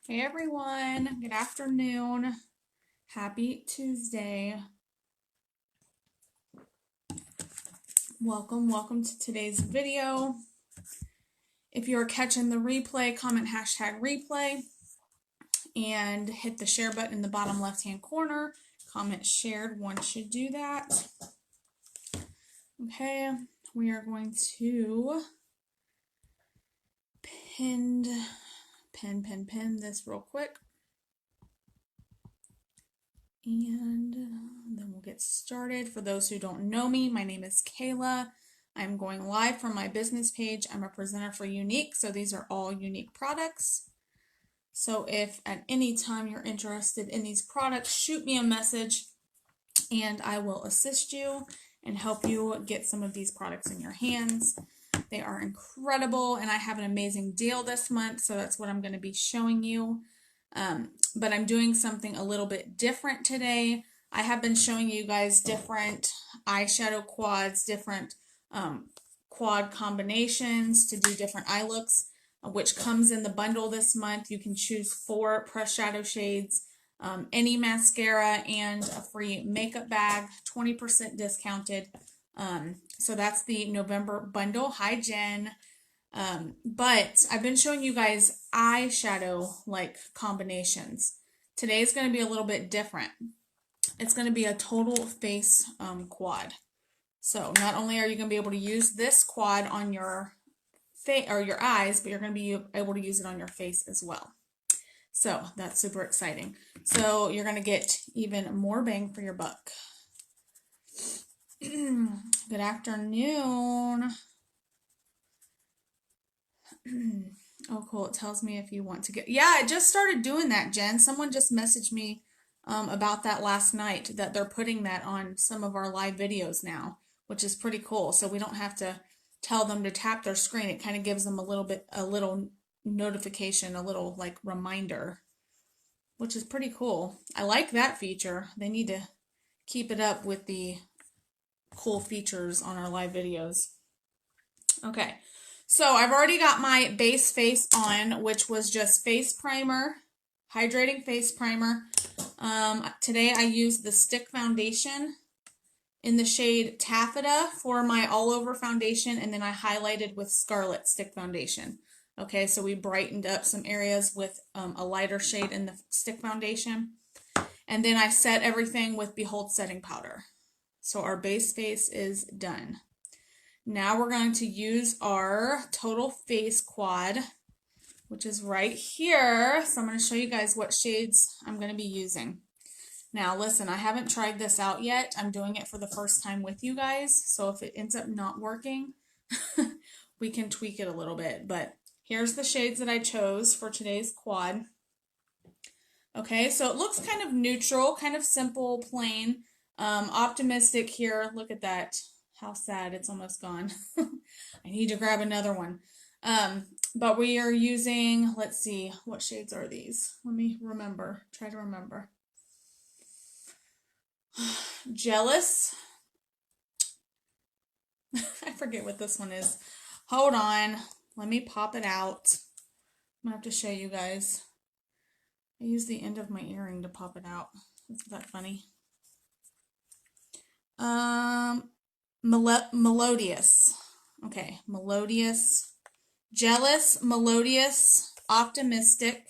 Hey everyone, good afternoon. Happy Tuesday. Welcome to today's video. If you're catching the replay, comment #replay and hit the share button in the bottom left hand corner. Comment shared once you do that. Okay, we are going to pin this real quick. And then we'll get started. For those who don't know me, my name is Kayla. I'm going live from my business page. I'm a presenter for Unique, so these are all Unique products. So if at any time you're interested in these products, shoot me a message and I will assist you and help you get some of these products in your hands. They are incredible and I have an amazing deal this month, so that's what I'm going to be showing you. But I'm doing something a little bit different today. I have been showing you guys different eyeshadow quads, different quad combinations to do different eye looks, which comes in the bundle this month. You can choose 4 pressed shadow shades, any mascara, and a free makeup bag, 20% discounted. So that's the November bundle. Hi, Jen. But I've been showing you guys eyeshadow like combinations. Today's going to be a little bit different. It's going to be a total face quad. So not only are you going to be able to use this quad on your face or your eyes, but you're going to be able to use it on your face as well. So that's super exciting. So you're going to get even more bang for your buck. Good afternoon. Oh, cool. It tells me if you want to get... Yeah, I just started doing that, Jen. Someone just messaged me about that last night, that they're putting that on some of our live videos now, which is pretty cool. So we don't have to tell them to tap their screen. It kind of gives them a little notification, a little like reminder, which is pretty cool. I like that feature. They need to keep it up with the cool features on our live videos. Okay. So I've already got my base face on, which was just face primer, hydrating face primer. Today I used the stick foundation in the shade Taffeta for my all over foundation, and then I highlighted with Scarlet stick foundation. Okay, so we brightened up some areas with a lighter shade in the stick foundation. And then I set everything with Behold setting powder. So our base face is done. Now we're going to use our total face quad, which is right here. So I'm going to show you guys what shades I'm going to be using. Now listen, I haven't tried this out yet. I'm doing it for the first time with you guys. So if it ends up not working, we can tweak it a little bit. But here's the shades that I chose for today's quad. Okay, so it looks kind of neutral, kind of simple, plain. Optimistic here. Look at that. How sad, it's almost gone. I need to grab another one. But we are using, let's see, what shades are these? Let me remember, try to remember. Jealous. I forget what this one is. Hold on, let me pop it out. I'm gonna have to show you guys. I use the end of my earring to pop it out. Isn't that funny? Melodious. Okay, Melodious. Jealous, Melodious, Optimistic.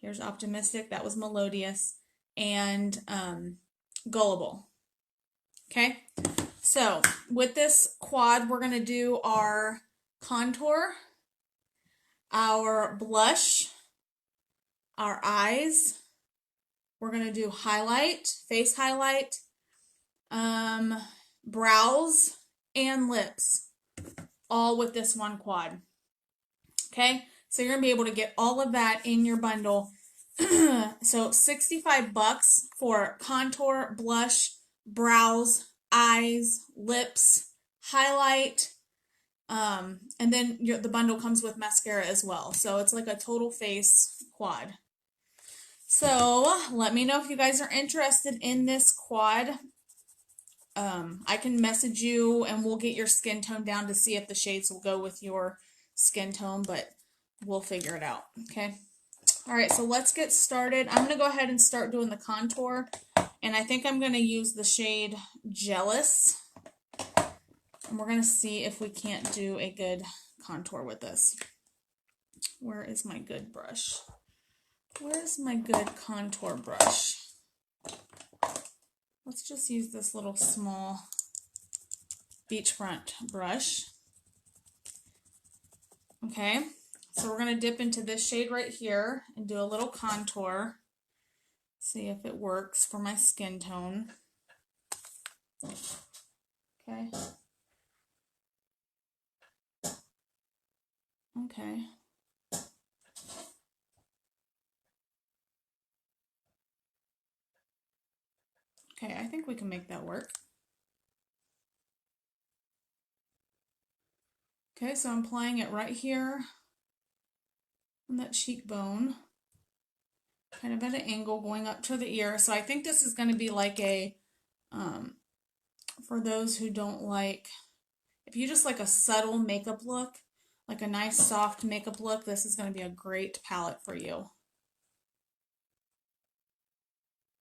Here's Optimistic. That was Melodious. And Gullible. Okay, so with this quad, we're going to do our contour, our blush, our eyes. We're going to do highlight, face highlight, brows, and lips, all with this one quad. Okay, so you're gonna be able to get all of that in your bundle. So $65 for contour, blush, brows, eyes, lips, highlight, and then the bundle comes with mascara as well. So it's like a total face quad. So let me know if you guys are interested in this quad. I can message you and we'll get your skin tone down to see if the shades will go with your skin tone, but we'll figure it out, okay? All right, so let's get started. I'm gonna go ahead and start doing the contour, and I think I'm gonna use the shade Jealous, and we're gonna see if we can't do a good contour with this. Where is my good brush? Where's my good contour brush? Let's just use this little small beachfront brush. Okay, so we're going to dip into this shade right here and do a little contour. See if it works for my skin tone. Okay. Okay. Okay, I think we can make that work. Okay, so I'm applying it right here on that cheekbone, kind of at an angle going up to the ear. So I think this is going to be like a, for those who don't like, if you just like a subtle makeup look, like a nice soft makeup look, this is going to be a great palette for you.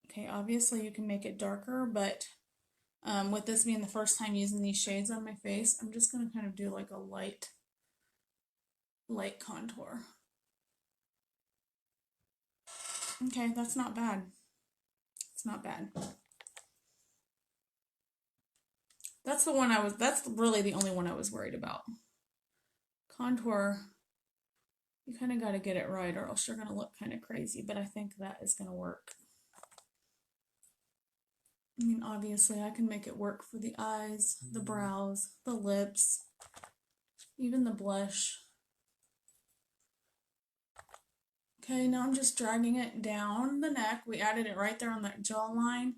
Okay, obviously you can make it darker, but with this being the first time using these shades on my face, I'm just going to kind of do like a light contour. Okay, that's not bad. It's not bad. That's really the only one I was worried about. Contour, you kind of got to get it right or else you're going to look kind of crazy, but I think that is going to work. I mean, obviously I can make it work for the eyes, the brows, the lips, even the blush. Okay, now I'm just dragging it down the neck. We added it right there on that jawline.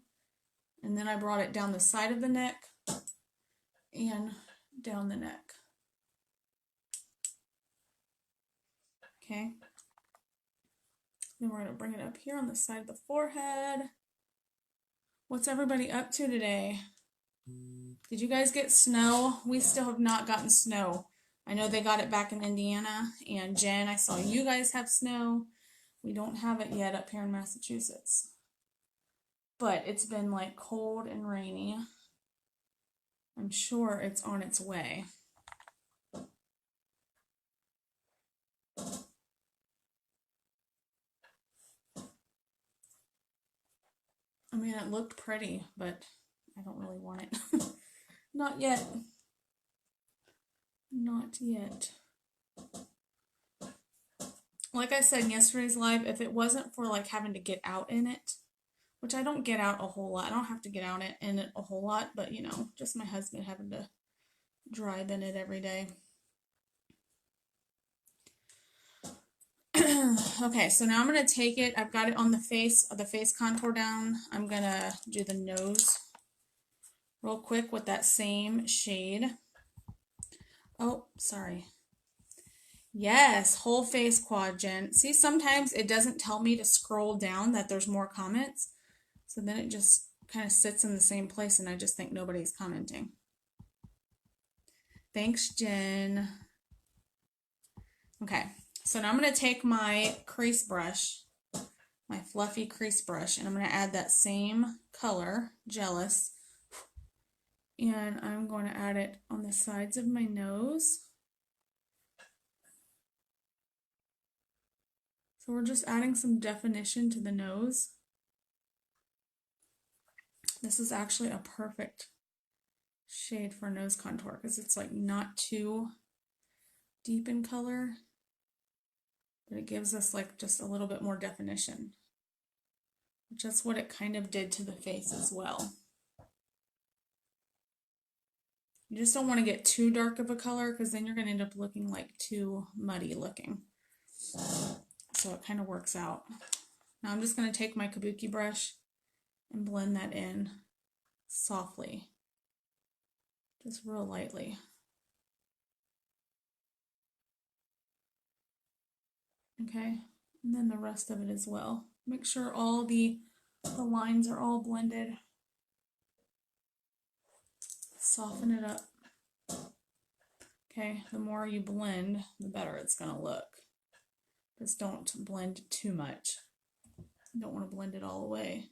And then I brought it down the side of the neck and down the neck. Okay. Then we're going to bring it up here on the side of the forehead. What's everybody up to today? Did you guys get snow? We still have not gotten snow. I know they got it back in Indiana. And Jen, I saw you guys have snow. We don't have it yet up here in Massachusetts. But it's been like cold and rainy. I'm sure it's on its way. I mean, it looked pretty, but I don't really want it. Not yet. Not yet. Like I said in yesterday's live, if it wasn't for like having to get out in it, which I don't get out a whole lot. I don't have to get out in it a whole lot, but you know, just my husband having to drive in it every day. Okay, so now I'm going to take it. I've got it on the face contour down. I'm going to do the nose real quick with that same shade. Oh, sorry. Yes, whole face quad, Jen. See, sometimes it doesn't tell me to scroll down that there's more comments. So then it just kind of sits in the same place and I just think nobody's commenting. Thanks, Jen. Okay, so now I'm going to take my crease brush, my fluffy crease brush, and I'm going to add that same color, Jealous, and I'm going to add it on the sides of my nose. So we're just adding some definition to the nose. This is actually a perfect shade for nose contour because it's like not too deep in color, but it gives us like just a little bit more definition. Just what it kind of did to the face as well. You just don't want to get too dark of a color because then you're going to end up looking like too muddy looking. So it kind of works out. Now I'm just going to take my kabuki brush and blend that in softly, just real lightly. Okay, and then the rest of it as well. Make sure all the lines are all blended. Soften it up. Okay, the more you blend, the better it's going to look. Just don't blend too much. You don't want to blend it all away.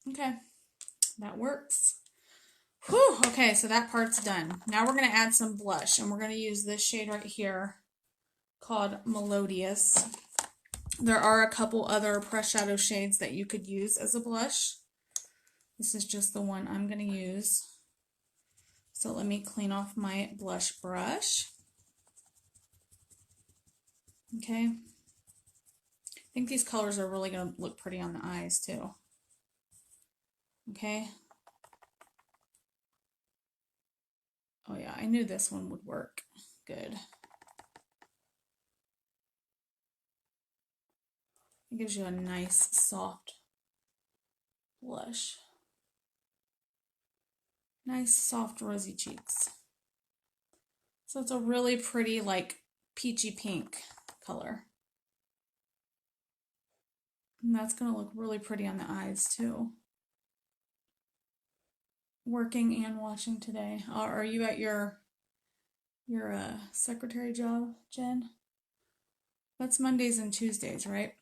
Okay, that works. Whew, okay, so that part's done. Now we're going to add some blush, and we're going to use this shade right here called Melodious. There are a couple other press shadow shades that you could use as a blush. This is just the one I'm going to use. So let me clean off my blush brush. Okay. I think these colors are really going to look pretty on the eyes too. Okay. Oh yeah, I knew this one would work good. It gives you a nice soft blush. Nice soft rosy cheeks. So it's a really pretty like peachy pink color. And that's going to look really pretty on the eyes too. Working and watching today. Are you at your secretary job, Jen? That's Mondays and Tuesdays, right?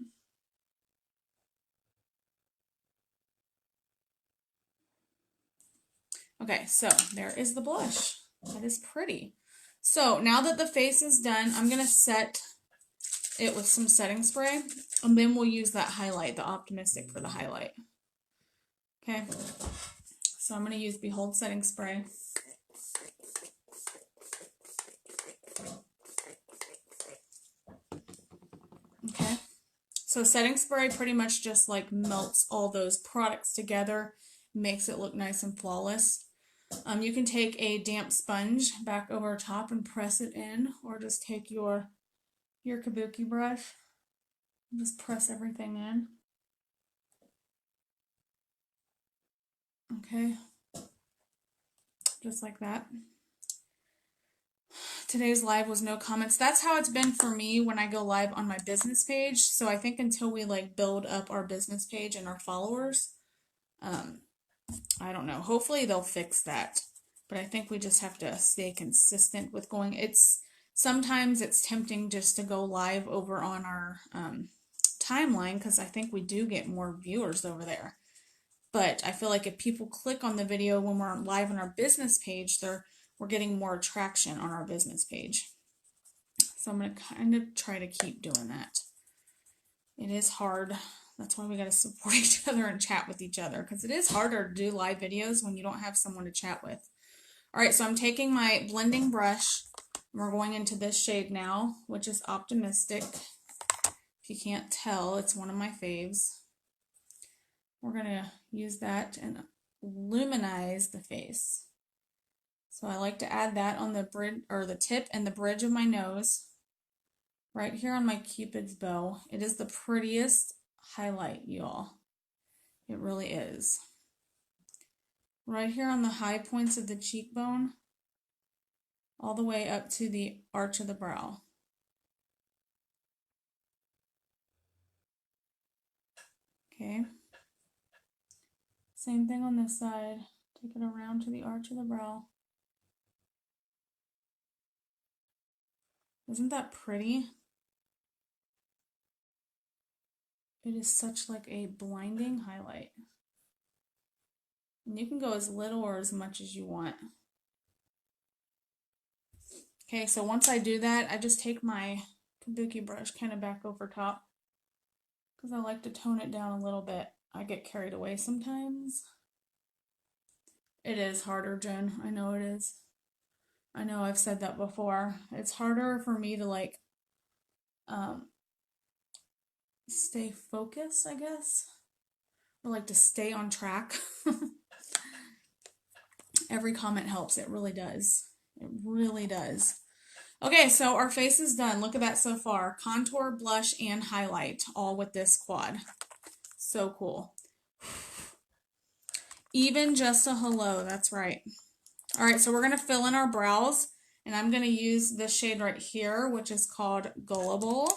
Okay, so there is the blush. That is pretty. So now that the face is done, I'm going to set it with some setting spray, and then we'll use that highlight, the Optimistic, for the highlight. Okay, so I'm going to use Behold setting spray. Okay, so setting spray pretty much just like melts all those products together, makes it look nice and flawless. You can take a damp sponge back over top and press it in, or just take your kabuki brush and just press everything in. Okay, just like that. Today's live was no comments. That's how it's been for me when I go live on my business page. So I think until we like build up our business page and our followers, I don't know. Hopefully they'll fix that. But I think we just have to stay consistent with going. Sometimes it's tempting just to go live over on our timeline, because I think we do get more viewers over there. But I feel like if people click on the video when we're live on our business page, we're getting more traction on our business page. So I'm going to kind of try to keep doing that. It is hard. That's why we got to support each other and chat with each other, because it is harder to do live videos when you don't have someone to chat with. All right, so I'm taking my blending brush, and we're going into this shade now, which is Optimistic. If you can't tell, it's one of my faves. We're going to use that and luminize the face. So I like to add that on the bridge, or the tip and the bridge of my nose, right here on my Cupid's bow. It is the prettiest highlight, y'all. It really is. Right here on the high points of the cheekbone, all the way up to the arch of the brow. Okay. Same thing on this side. Take it around to the arch of the brow. Isn't that pretty? It is such like a blinding highlight. And you can go as little or as much as you want. Okay, so once I do that, I just take my kabuki brush kind of back over top, because I like to tone it down a little bit. I get carried away sometimes. It is harder, Jen. I know it is. I know I've said that before. It's harder for me to like stay focused, I guess, or like to stay on track. Every comment helps. It really does. It really does. Okay, so our face is done. Look at that so far. Contour, blush, and highlight, all with this quad. So cool. Even just a hello, that's right. All right, so we're going to fill in our brows, and I'm going to use this shade right here, which is called Gullible.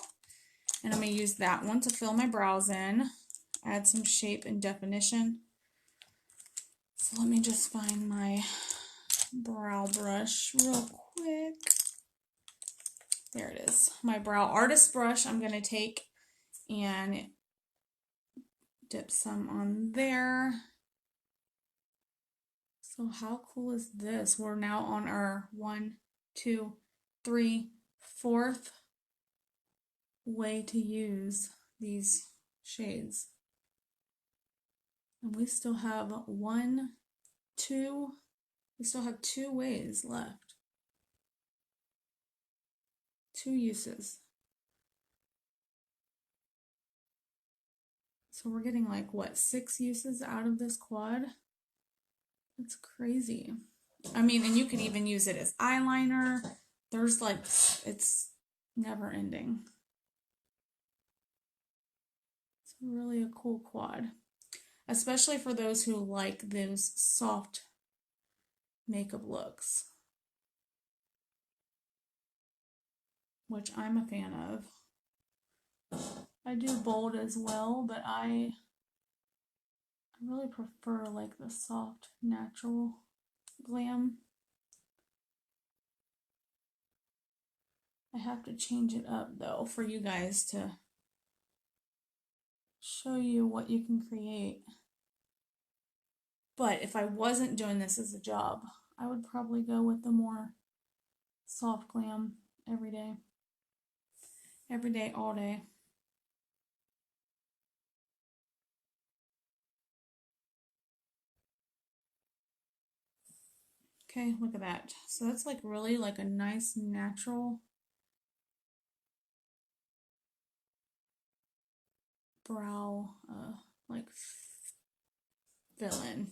And I'm going to use that one to fill my brows in, add some shape and definition. So let me just find my brow brush real quick. There it is. My brow artist brush I'm going to take and dip some on there. So how cool is this? We're now on our 1, 2, 3, 4th way to use these shades. And we still have 1, 2, we still have 2 ways left. 2 uses. So we're getting like what, 6 uses out of this quad? That's crazy. I mean, and you could even use it as eyeliner. There's like, it's never ending. It's really a cool quad, especially for those who like those soft makeup looks, which I'm a fan of. I do bold as well, but I really prefer like the soft, natural glam. I have to change it up though for you guys to show you what you can create. But if I wasn't doing this as a job, I would probably go with the more soft glam every day. Every day, all day. Okay, look at that. So that's like really like a nice natural brow like fill in.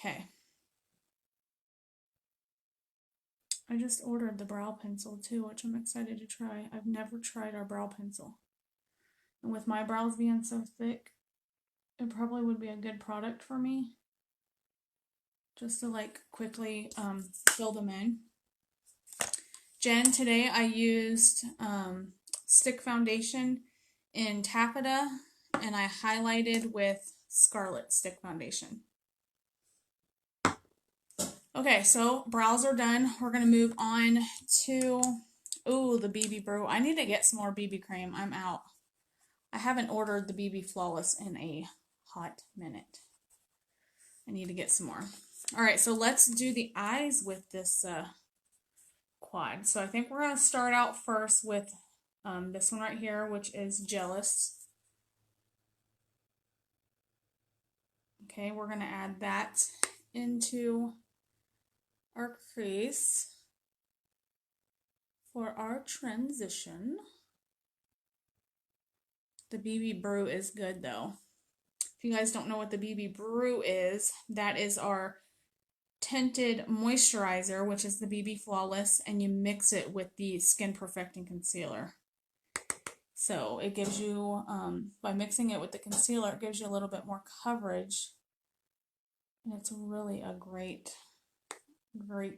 Okay. I just ordered the brow pencil too, which I'm excited to try. I've never tried our brow pencil. And with my brows being so thick, it probably would be a good product for me. Just to like quickly fill them in. Jen, today I used stick foundation in taffeta and I highlighted with scarlet stick foundation. Okay, so brows are done. We're going to move on to, ooh, the BB Brew. I need to get some more BB cream. I'm out. I haven't ordered the BB Flawless in a hot minute. I need to get some more. All right, so let's do the eyes with this quad. So I think we're going to start out first with this one right here, which is Jealous. Okay, we're going to add that into our crease for our transition. The BB Brew is good though. If you guys don't know what the BB Brew is, that is our tinted moisturizer, which is the BB Flawless, and you mix it with the Skin Perfecting Concealer. So it gives you, by mixing it with the concealer, it gives you a little bit more coverage. And it's really a great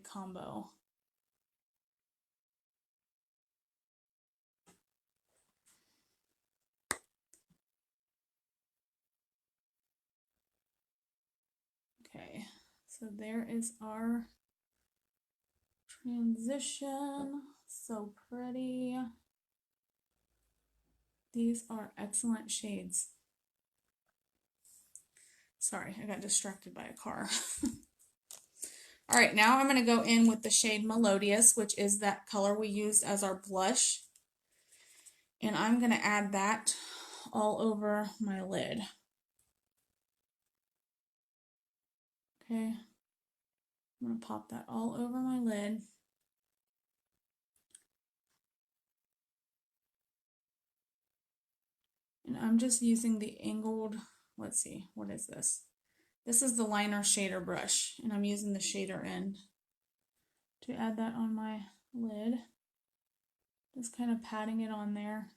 combo. Okay, so there is our transition. So pretty. These are excellent shades. Sorry, I got distracted by a car. All right, now I'm going to go in with the shade Melodious, which is that color we used as our blush. And I'm going to add that all over my lid. Okay, I'm going to pop that all over my lid. And I'm just using the angled, let's see, what is this? This is the liner shader brush, and I'm using the shader end to add that on my lid. Just kind of patting it on there.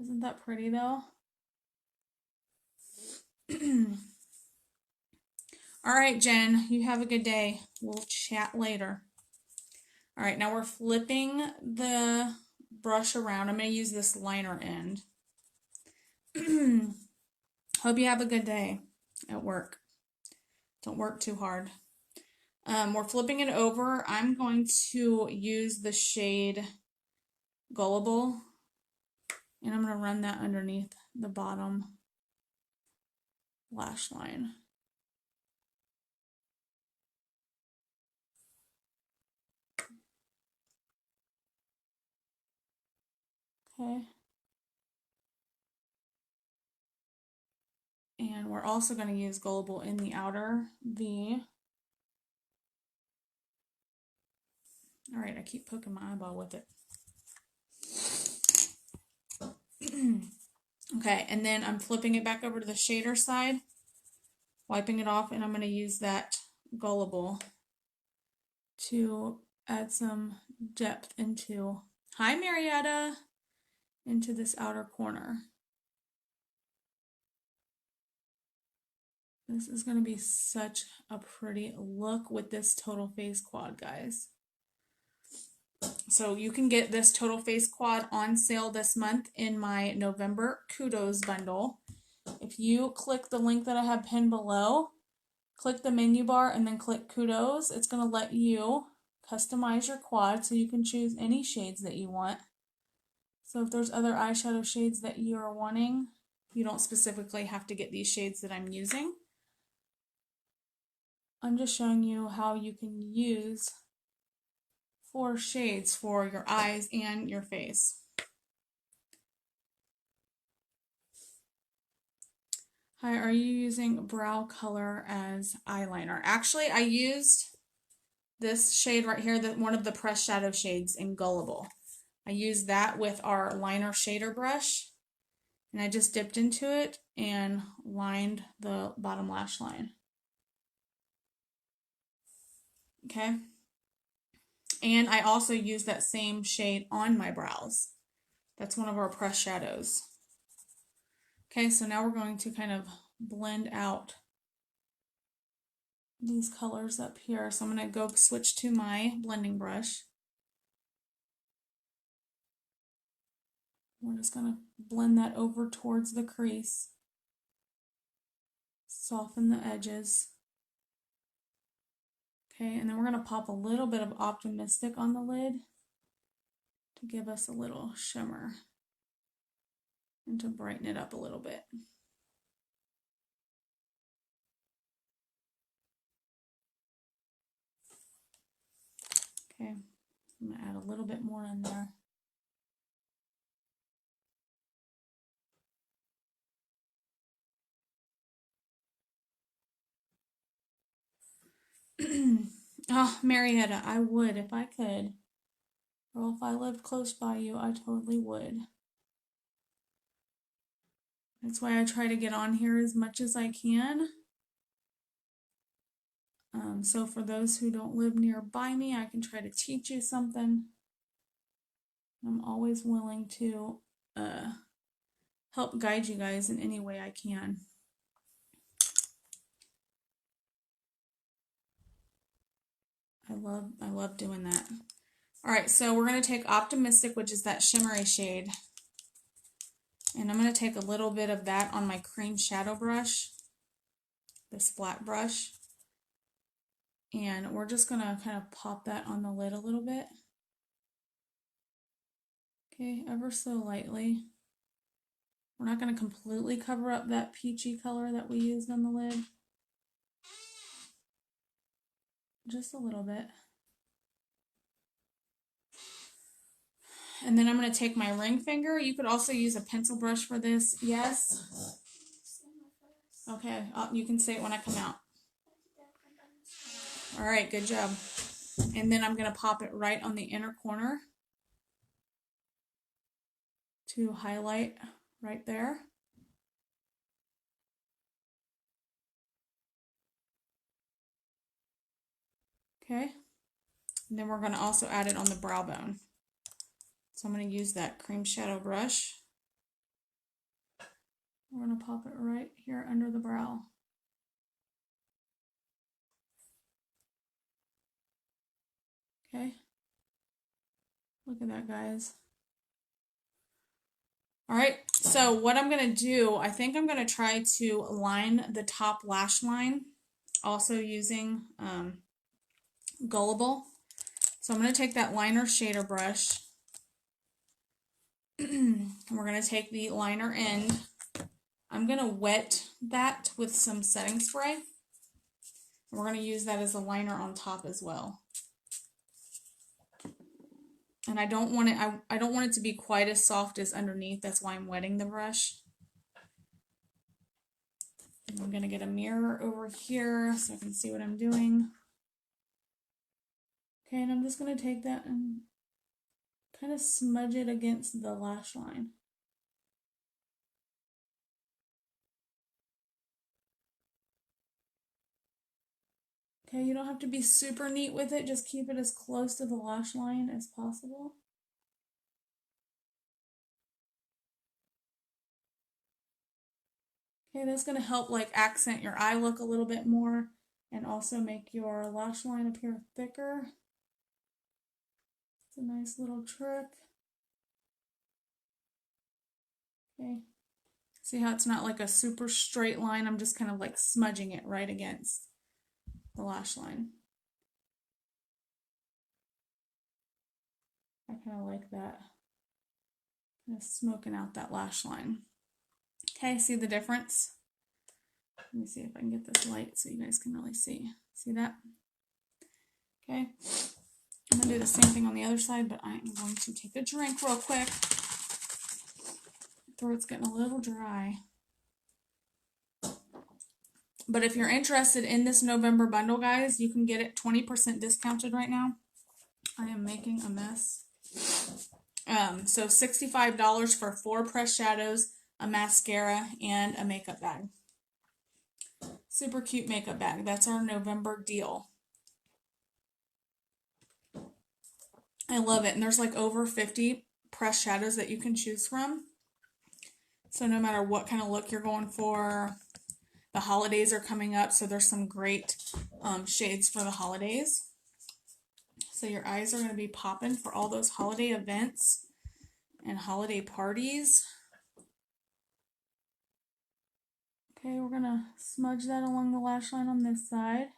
Isn't that pretty though? All right, Jen, you have a good day. We'll chat later. All right, now we're flipping the brush around. I'm going to use this liner end. Hope you have a good day at work. Don't work too hard. We're flipping it over. I'm going to use the shade Gullible, and I'm going to run that underneath the bottom lash line. Okay. And we're also going to use Gullible in the outer V. All right, I keep poking my eyeball with it. Okay, and then I'm flipping it back over to the shader side, wiping it off, and I'm going to use that Gullible to add some depth into, hi Marietta, into this outer corner. This is going to be such a pretty look with this total face quad, guys. So you can get this total face quad on sale this month in my November Kudos bundle. If you click the link that I have pinned below, click the menu bar and then click Kudos, it's going to let you customize your quad so you can choose any shades that you want. So if there's other eyeshadow shades that you are wanting, you don't specifically have to get these shades that I'm using. I'm just showing you how you can use 4 shades for your eyes and your face. Hi, are you using brow color as eyeliner? Actually, I used this shade right here, one of the pressed shadow shades in Gullible. I used that with our liner shader brush, and I just dipped into it and lined the bottom lash line. Okay. And I also used that same shade on my brows. That's one of our pressed shadows. Okay, so now we're going to kind of blend out these colors up here. So I'm going to go switch to my blending brush. We're just going to blend that over towards the crease. Soften the edges. Okay, and then we're going to pop a little bit of Optimistic on the lid to give us a little shimmer and to brighten it up a little bit. Okay, I'm going to add a little bit more in there. Oh, Marietta, I would if I could. Or if I lived close by you, I totally would. That's why I try to get on here as much as I can. So for those who don't live nearby me, I can try to teach you something. I'm always willing to help guide you guys in any way I can. I love doing that. All right, so we're going to take Optimistic, which is that shimmery shade. And I'm going to take a little bit of that on my cream shadow brush, this flat brush. And we're just going to kind of pop that on the lid a little bit. Okay, ever so lightly. We're not going to completely cover up that peachy color that we used on the lid. Just a little bit. And then I'm going to take my ring finger. You could also use a pencil brush for this. Yes? Okay, you can say it when I come out. All right, good job. And then I'm going to pop it right on the inner corner to highlight right there. Okay. And then we're going to also add it on the brow bone. So I'm going to use that cream shadow brush We're going to pop it right here under the brow. Okay. Look at that, guys. All right, so what I'm going to do, I think I'm going to try to line the top lash line, also using Gullible. So I'm going to take that liner shader brush. We're going to take the liner end. I'm going to wet that with some setting spray. We're going to use that as a liner on top as well. And I don't want it I don't want it to be quite as soft as underneath. That's why I'm wetting the brush. And I'm going to get a mirror over here so I can see what I'm doing. Okay, and I'm just going to take that and kind of smudge it against the lash line. Okay, you don't have to be super neat with it, just keep it as close to the lash line as possible. Okay, that's going to help like accent your eye look a little bit more and also make your lash line appear thicker. It's a nice little trick. Okay, see how it's not like a super straight line? I'm just kind of like smudging it right against the lash line. I kind of like that, kind of smoking out that lash line. Okay, see the difference? Let me see if I can get this light so you guys can really see. See that? Okay, I'm going to do the same thing on the other side, but I am going to take a drink real quick. Throat's getting a little dry. But if you're interested in this November bundle, guys, you can get it 20% discounted right now. I am making a mess. So $65 for 4 pressed shadows, a mascara, and a makeup bag. Super cute makeup bag. That's our November deal. I love it. And there's like over 50 pressed shadows that you can choose from. So no matter what kind of look you're going for, the holidays are coming up, so there's some great shades for the holidays. So your eyes are going to be popping for all those holiday events and holiday parties. Okay, we're going to smudge that along the lash line on this side.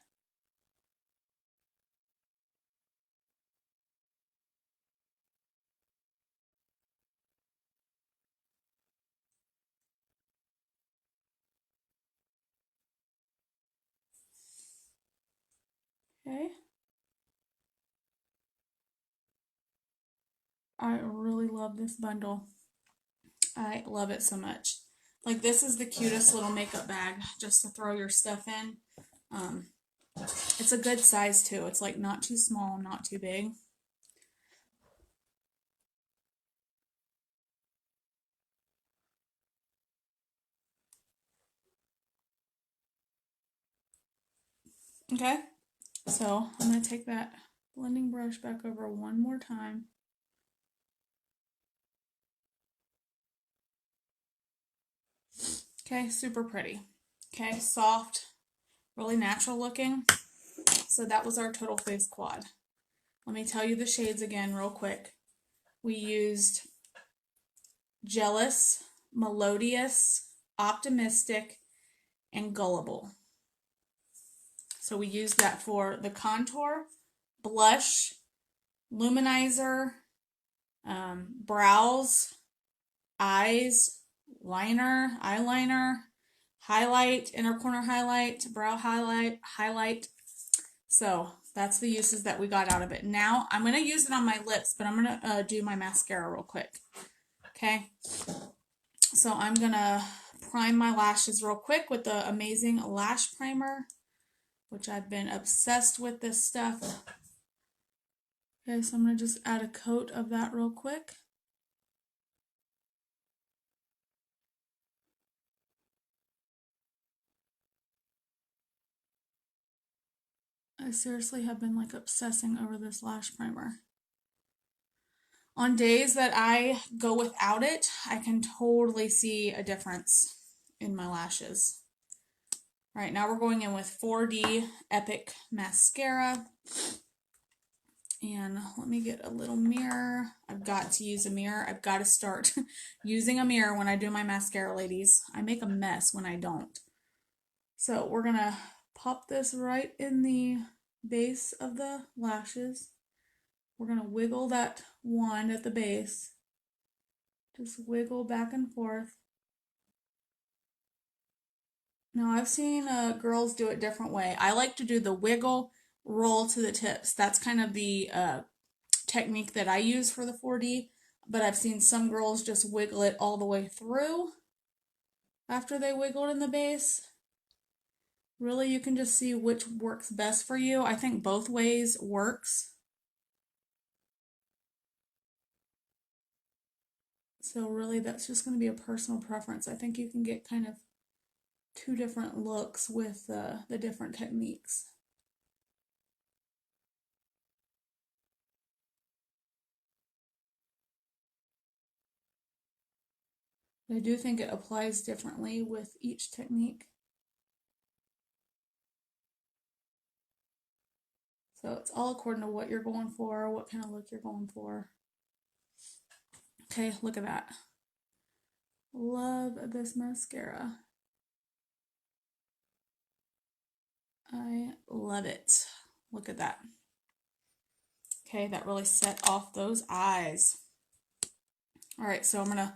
Okay. I really love this bundle. I love it so much. Like, this is the cutest little makeup bag just to throw your stuff in. It's a good size too. It's like not too small, not too big. Okay, so I'm going to take that blending brush back over one more time. Okay, super pretty. Okay, soft, really natural looking. So that was our total face quad. Let me tell you the shades again real quick. We used Jealous, Melodious, Optimistic, and Gullible. So we used that for the contour, blush, luminizer, brows, eyes, liner, eyeliner, highlight, inner corner highlight, brow highlight. So that's the uses that we got out of it. Now I'm going to use it on my lips, but I'm going to do my mascara real quick. Okay. So I'm going to prime my lashes real quick with the Amazing Lash Primer, which I've been obsessed with this stuff. Okay, so I'm going to just add a coat of that real quick. I seriously have been like obsessing over this lash primer. On days that I go without it, I can totally see a difference. in my lashes. All right, now we're going in with 4D Epic Mascara. And let me get a little mirror. I've got to use a mirror. I've got to start using a mirror when I do my mascara, ladies. I make a mess when I don't. So we're going to pop this right in the base of the lashes. We're going to wiggle that wand at the base. Just wiggle back and forth. Now I've seen girls do it different way. I like to do the wiggle, roll to the tips. That's kind of the technique that I use for the 4D, but I've seen some girls just wiggle it all the way through after they wiggled in the base. Really, you can just see which works best for you. I think both ways works. So really, that's just going to be a personal preference. I think you can get kind of two different looks with the different techniques. I do think it applies differently with each technique. So it's all according to what you're going for, what kind of look you're going for. Okay, look at that. Love this mascara. I love it. Look at that. Okay, that really set off those eyes. All right, so I'm going to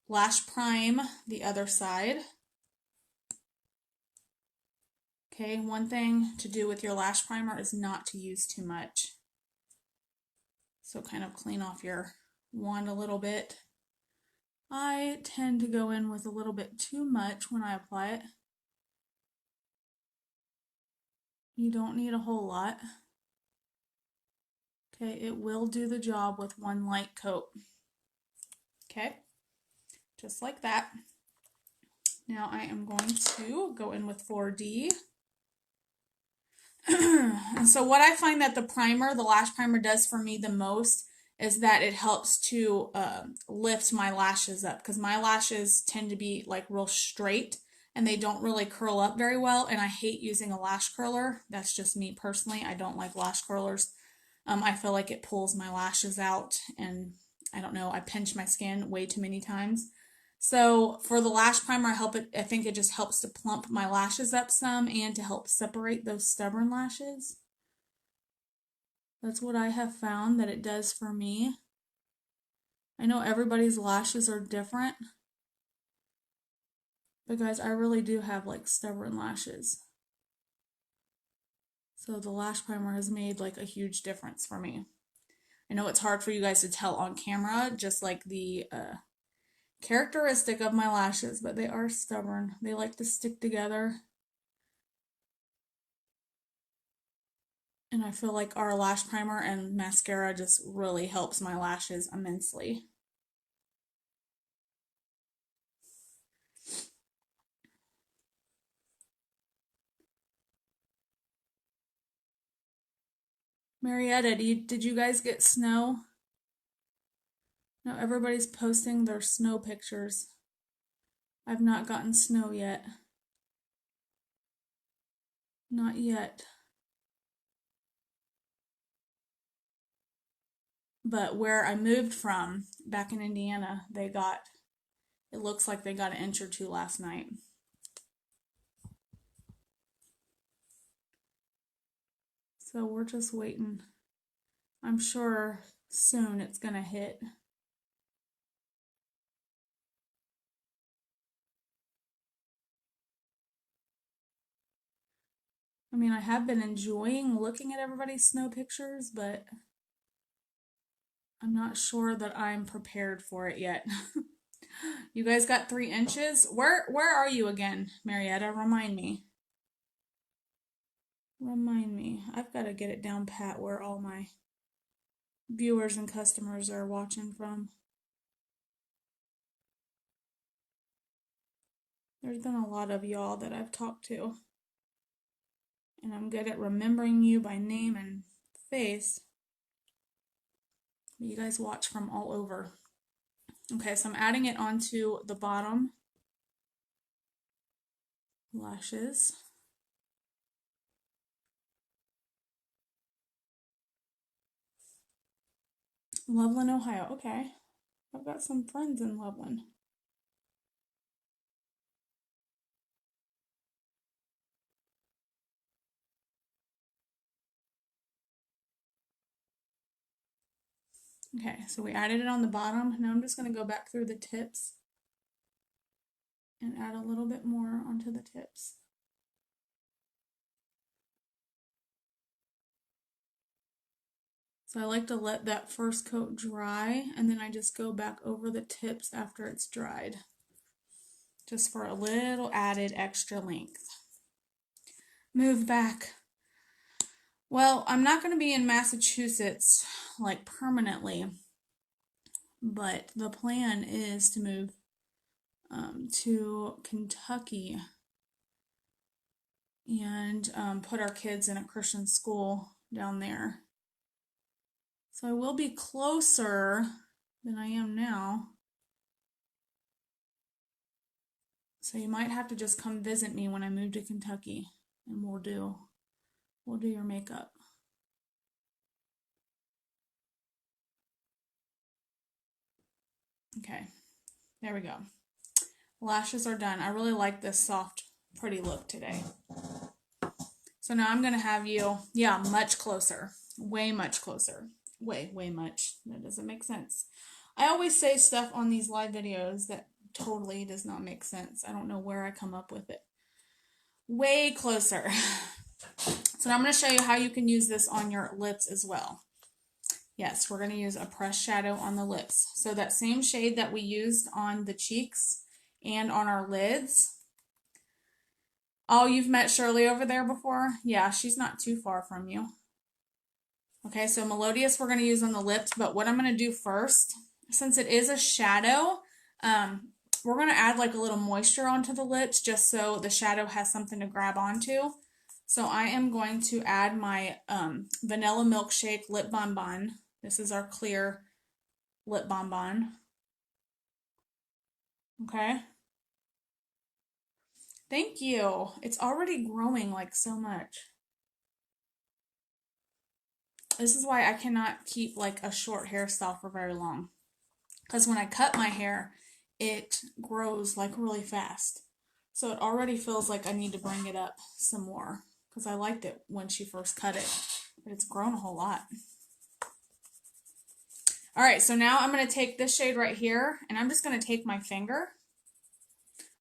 lash prime the other side. Okay, one thing to do with your lash primer is not to use too much. So kind of clean off your wand a little bit. I tend to go in with a little bit too much when I apply it. You don't need a whole lot. Okay, it will do the job with one light coat. Okay, just like that. Now I am going to go in with 4D. And so what I find that the primer, the lash primer, does for me the most is that it helps to lift my lashes up, because my lashes tend to be like real straight and they don't really curl up very well, and I hate using a lash curler. That's just me personally. I don't like lash curlers. I feel like it pulls my lashes out, and I don't know, I pinch my skin way too many times. So for the lash primer, I think it just helps to plump my lashes up some and to help separate those stubborn lashes. That's what I have found that it does for me. I know everybody's lashes are different, but guys, I really do have like stubborn lashes. So the lash primer has made like a huge difference for me. I know it's hard for you guys to tell on camera, just like the characteristic of my lashes, but they are stubborn. They like to stick together. And I feel like our lash primer and mascara just really helps my lashes immensely. Marietta, did you guys get snow? No, everybody's posting their snow pictures. I've not gotten snow yet. Not yet. But where I moved from, back in Indiana, it looks like they got an inch or two last night. So we're just waiting. I'm sure soon it's gonna hit. I mean, I have been enjoying looking at everybody's snow pictures, but I'm not sure that I'm prepared for it yet. You guys got 3 inches? Where are you again, Marietta? Remind me. Remind me. I've got to get it down pat where all my viewers and customers are watching from. There's been a lot of y'all that I've talked to, and I'm good at remembering you by name and face. You guys watch from all over. Okay, so I'm adding it onto the bottom lashes. Loveland, Ohio. Okay. I've got some friends in Loveland. Okay, so we added it on the bottom. Now I'm just going to go back through the tips and add a little bit more onto the tips. So I like to let that first coat dry, and then I just go back over the tips after it's dried, just for a little added extra length. Move back. Well, I'm not going to be in Massachusetts like permanently, but the plan is to move to Kentucky and put our kids in a Christian school down there. So I will be closer than I am now. So you might have to just come visit me when I move to Kentucky, and we'll do your makeup. Okay, there we go. Lashes are done. I really like this soft, pretty look today. So now I'm going to have you, yeah, much closer. Way much closer. Way much. That doesn't make sense. I always say stuff on these live videos that totally does not make sense. I don't know where I come up with it. Way closer. So now I'm going to show you how you can use this on your lips as well. Yes, we're going to use a pressed shadow on the lips. So that same shade that we used on the cheeks and on our lids. Oh, you've met Shirley over there before? Yeah, she's not too far from you. Okay, so Melodious we're going to use on the lips, but what I'm going to do first, since it is a shadow, we're going to add like a little moisture onto the lips just so the shadow has something to grab onto. So I am going to add my vanilla milkshake lip bonbon. This is our clear lip bonbon. Okay. Thank you. It's already growing like so much. This is why I cannot keep like a short hairstyle for very long. Because when I cut my hair, it grows like really fast. So it already feels like I need to bring it up some more. Because I liked it when she first cut it. But it's grown a whole lot. Alright, so now I'm going to take this shade right here. And I'm just going to take my finger.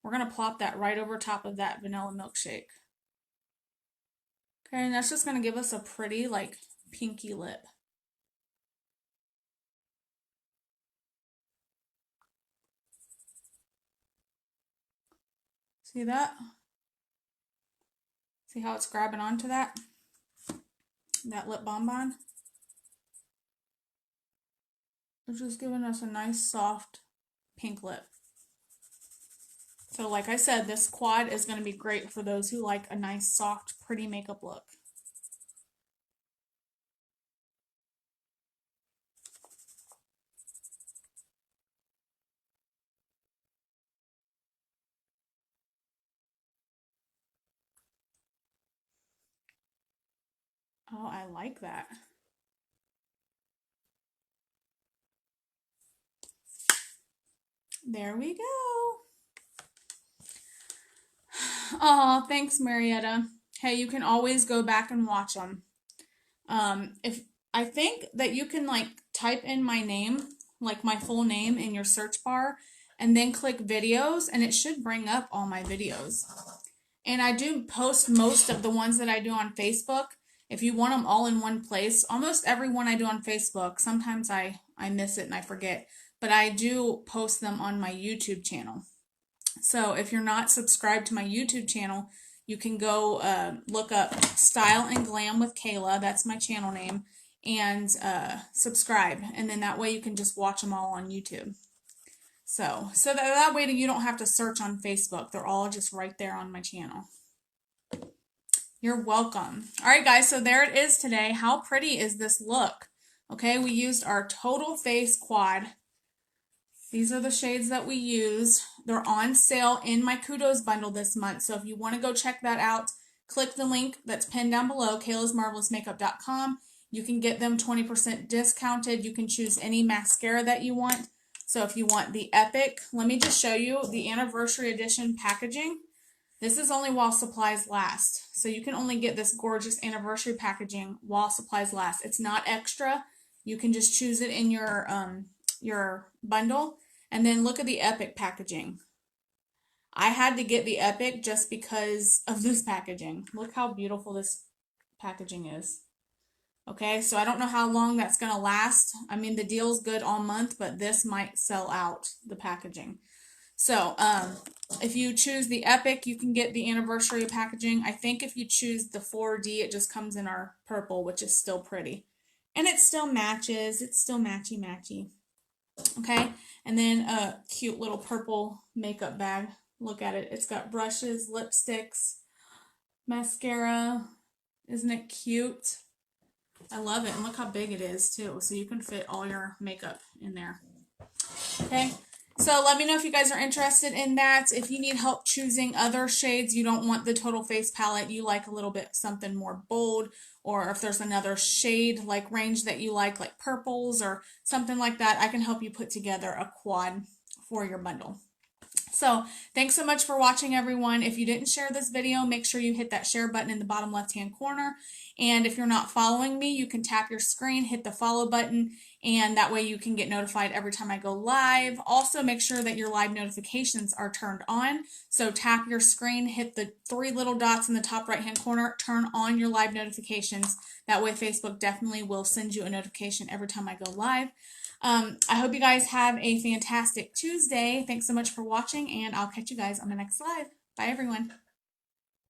We're going to plop that right over top of that vanilla milkshake. Okay, and that's just going to give us a pretty, like, pinky lip. See that? See how it's grabbing onto that? That lip bonbon? It's just giving us a nice, soft, pink lip. So like I said, this quad is going to be great for those who like a nice, soft, pretty makeup look. Oh, I like that. There we go. Oh, thanks, Marietta. Hey, you can always go back and watch them. If I think that you can like type in my name, like my full name in your search bar, and then click videos, and it should bring up all my videos. And I do post most of the ones that I do on Facebook. If you want them all in one place, almost every one I do on Facebook, sometimes I miss it and I forget, but I do post them on my YouTube channel. So if you're not subscribed to my YouTube channel, you can go look up Style and Glam with Kayla, that's my channel name, and subscribe. And then that way you can just watch them all on YouTube. So that way you don't have to search on Facebook. They're all just right there on my channel. You're welcome. All right, guys, so there it is today. How pretty is this look? Okay, we used our Total Face Quad. These are the shades that we used. They're on sale in my Kudos bundle this month. So if you want to go check that out, click the link that's pinned down below, kaylasmarvelousmakeup.com. You can get them 20% discounted. You can choose any mascara that you want. So if you want the Epic, let me just show you the anniversary edition packaging. This is only while supplies last. So you can only get this gorgeous anniversary packaging while supplies last. It's not extra. You can just choose it in your bundle. And then look at the Epic packaging. I had to get the Epic just because of this packaging. Look how beautiful this packaging is. Okay, so I don't know how long that's going to last. I mean, the deal's good all month, but this might sell out, the packaging. So, if you choose the Epic, you can get the anniversary packaging. I think if you choose the 4D, it just comes in our purple, which is still pretty. And it still matches. It's still matchy-matchy. Okay, and then a cute little purple makeup bag. Look at it. It's got brushes, lipsticks, mascara. Isn't it cute? I love it. And look how big it is, too. So you can fit all your makeup in there. Okay. So let me know if you guys are interested in that. If you need help choosing other shades, you don't want the total face palette, you like a little bit something more bold, or if there's another shade like range that you like purples or something like that, I can help you put together a quad for your bundle. So thanks so much for watching, everyone. If you didn't share this video, make sure you hit that share button in the bottom left-hand corner. And if you're not following me, you can tap your screen, hit the follow button, and that way you can get notified every time I go live. Also, make sure that your live notifications are turned on. So tap your screen, hit the 3 little dots in the top right-hand corner, turn on your live notifications. That way Facebook definitely will send you a notification every time I go live. I hope you guys have a fantastic Tuesday. Thanks so much for watching, and I'll catch you guys on the next live. Bye, everyone.